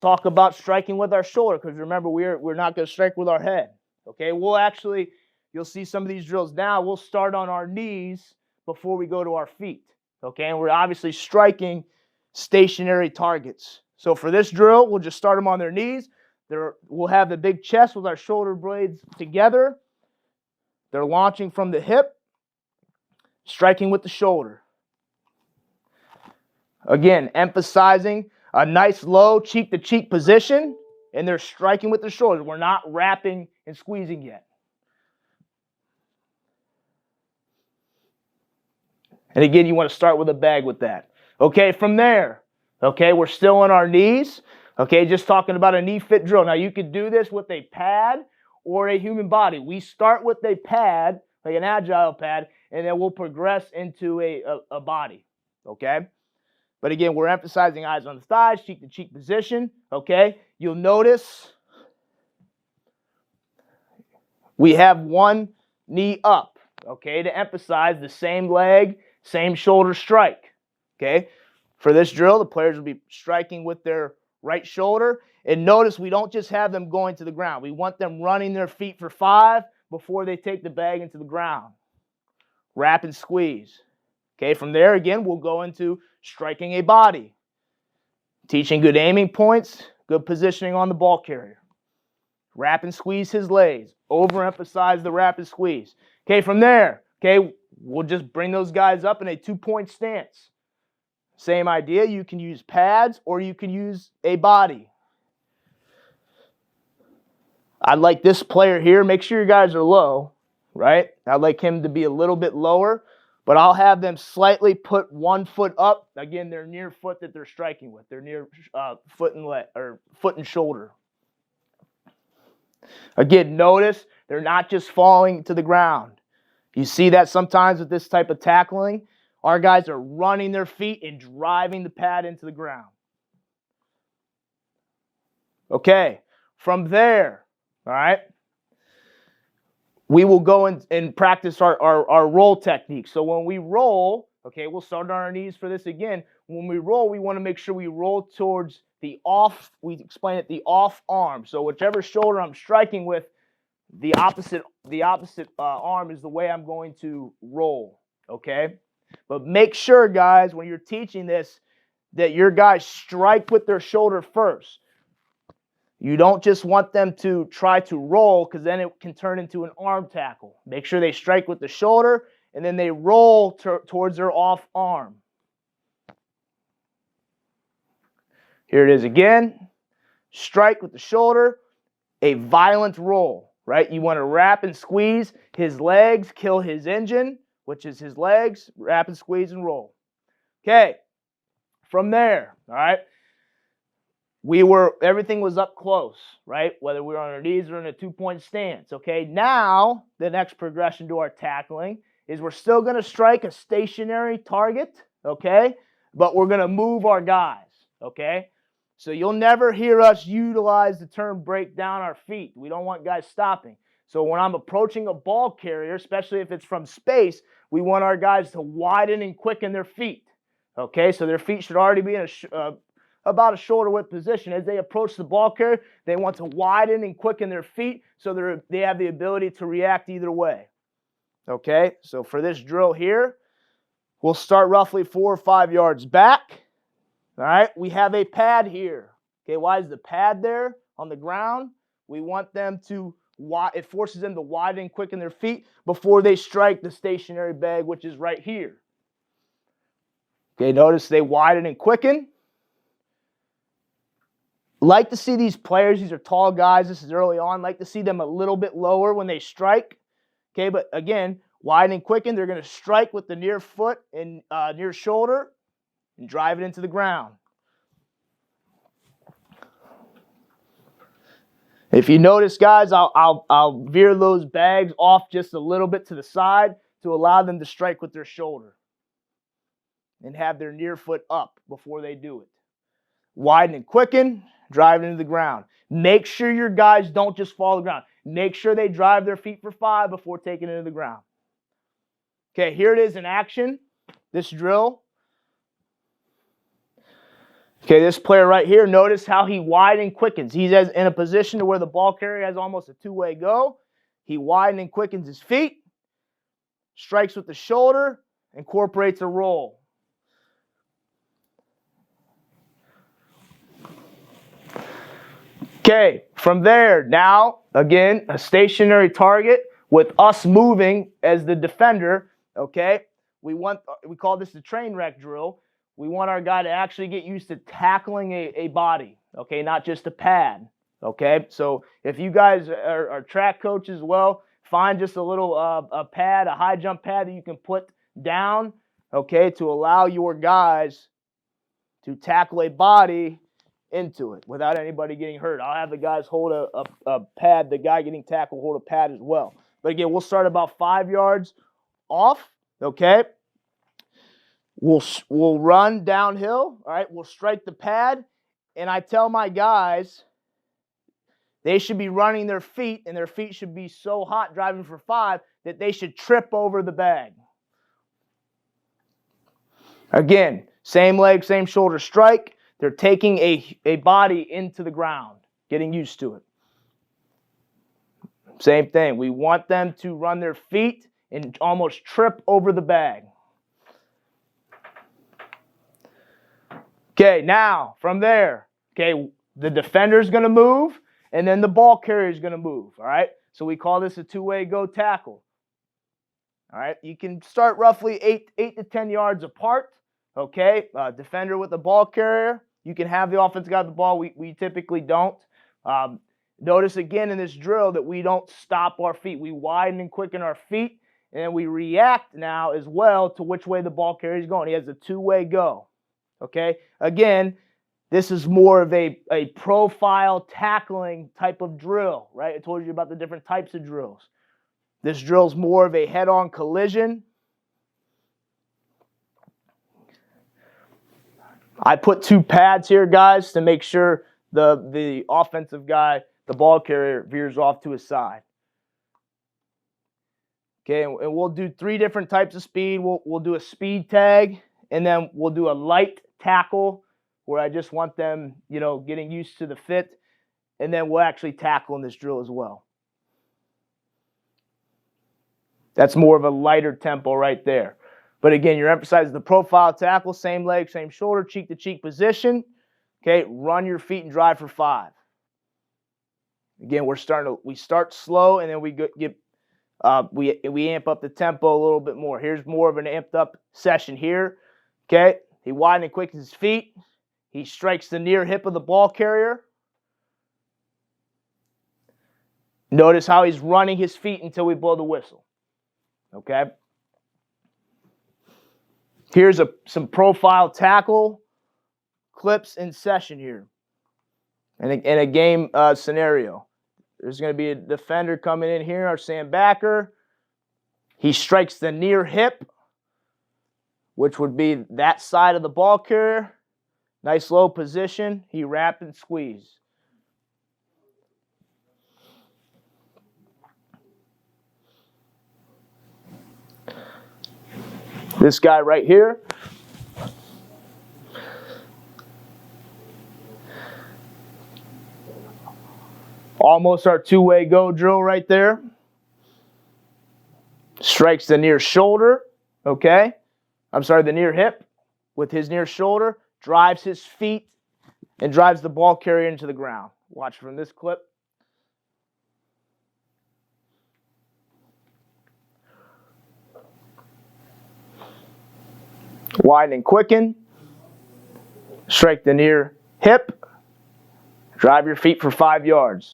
talk about striking with our shoulder, because remember, we're not going to strike with our head. Okay, you'll see some of these drills now. We'll start on our knees before we go to our feet. Okay, and we're obviously striking stationary targets. So for this drill, we'll just start them on their knees. We'll have the big chest with our shoulder blades together. They're launching from the hip, striking with the shoulder. Again, emphasizing a nice low cheek-to-cheek position, and they're striking with the shoulders. We're not wrapping and squeezing yet. And again, you want to start with a bag with that. Okay, from there, okay, we're still on our knees. Okay, just talking about a knee fit drill. Now, you could do this with a pad or a human body. We start with a pad, like an agile pad, and then we'll progress into a body. Okay? But again, we're emphasizing eyes on the thighs, cheek-to-cheek position. Okay? You'll notice we have one knee up. Okay? To emphasize the same leg, same shoulder strike. Okay? For this drill, the players will be striking with their right shoulder. And notice we don't just have them going to the ground. We want them running their feet for 5 before they take the bag into the ground. Wrap and squeeze. Okay, from there, again, we'll go into striking a body. Teaching good aiming points, good positioning on the ball carrier. Wrap and squeeze his legs. Overemphasize the wrap and squeeze. Okay, from there, okay, we'll just bring those guys up in a 2-point stance. Same idea, you can use pads or you can use a body. I'd like this player here, make sure your guys are low, right? I'd like him to be a little bit lower, but I'll have them slightly put one foot up. Again, their near foot that they're striking with, their near foot and shoulder. Again, notice they're not just falling to the ground. You see that sometimes with this type of tackling. Our guys are running their feet and driving the pad into the ground. Okay, from there, all right, we will go and practice our roll technique. So when we roll, okay, we'll start on our knees for this again. When we roll, we want to make sure we roll towards the off, we explain it, the off arm. So whichever shoulder I'm striking with, the opposite arm is the way I'm going to roll, okay? But make sure, guys, when you're teaching this, that your guys strike with their shoulder first. You don't just want them to try to roll, because then it can turn into an arm tackle. Make sure they strike with the shoulder, and then they roll towards their off arm. Here it is again. Strike with the shoulder, a violent roll, right? You want to wrap and squeeze his legs, kill his engine, which is his legs, wrap and squeeze and roll. Okay, from there, all right, everything was up close, right? Whether we were on our knees or in a 2-point stance, okay? Now, the next progression to our tackling is we're still going to strike a stationary target, okay? But we're going to move our guys, okay? So you'll never hear us utilize the term break down our feet. We don't want guys stopping. So when I'm approaching a ball carrier, especially if it's from space, we want our guys to widen and quicken their feet. Okay, so their feet should already be in about a shoulder width position. As they approach the ball carrier, they want to widen and quicken their feet so they have the ability to react either way. Okay, so for this drill here, we'll start roughly 4 or 5 yards back. All right, we have a pad here. Okay, why is the pad there on the ground? We want them to, it forces them to widen and quicken their feet before they strike the stationary bag, which is right here. Okay, notice they widen and quicken. Like to see these players, these are tall guys, this is early on, like to see them a little bit lower when they strike. Okay, but again, widen and quicken, they're going to strike with the near foot and near shoulder and drive it into the ground. If you notice, guys, I'll veer those bags off just a little bit to the side to allow them to strike with their shoulder and have their near foot up before they do it. Widen and quicken, drive it into the ground. Make sure your guys don't just fall to the ground. Make sure they drive their feet for 5 before taking it into the ground. Okay, here it is in action, this drill. Okay, this player right here, notice how he wide and quickens. He's in a position to where the ball carrier has almost a two-way go. He widens and quickens his feet, strikes with the shoulder, incorporates a roll. Okay, from there, now, again, a stationary target with us moving as the defender, okay? We call this the train wreck drill. We want our guy to actually get used to tackling a body, okay, not just a pad, okay? So if you guys are track coaches as well, find just a little a pad, a high jump pad that you can put down, okay, to allow your guys to tackle a body into it without anybody getting hurt. I'll have the guys hold a pad, the guy getting tackled hold a pad as well. But again, we'll start about 5 yards off, okay? We'll run downhill, all right? We'll strike the pad, and I tell my guys they should be running their feet, and their feet should be so hot driving for 5 that they should trip over the bag. Again, same leg, same shoulder strike. They're taking a body into the ground, getting used to it. Same thing. We want them to run their feet and almost trip over the bag. Okay, now from there, okay, the defender's going to move, and then the ball carrier's going to move, all right? So we call this a two-way go tackle. All right, you can start roughly 8 to 10 yards apart, okay? Defender with the ball carrier. You can have the offense guy with the ball. We typically don't. Notice again in this drill that we don't stop our feet. We widen and quicken our feet, and we react now as well to which way the ball carrier is going. He has a two-way go. Okay, again, this is more of a profile tackling type of drill, right? I told you about the different types of drills. This drill is more of a head-on collision. I put 2 pads here, guys, to make sure the offensive guy, the ball carrier, veers off to his side. Okay, and we'll do 3 different types of speed. We'll do a speed tag, and then we'll do a light tackle where I just want them, you know, getting used to the fit, and then we'll actually tackle in this drill as well. That's more of a lighter tempo right there. But again, you're emphasizing the profile tackle, same leg, same shoulder, cheek-to-cheek position. Okay, run your feet and drive for 5. Again, we start slow, and then we amp up the tempo a little bit more. Here's more of an amped up session here. Okay, he widens and quickens his feet. He strikes the near hip of the ball carrier. Notice how he's running his feet until we blow the whistle. Okay. Here's some profile tackle clips in session here. In a game scenario. There's going to be a defender coming in here, our Sam backer. He strikes the near hip, which would be that side of the ball carrier. Nice low position. He wrap and squeeze. This guy right here. Almost our two-way go drill right there. Strikes the near shoulder, okay? I'm sorry, the near hip with his near shoulder. Drives his feet and drives the ball carrier into the ground. Watch from this clip. Widen and quicken. Strike the near hip. Drive your feet for 5 yards.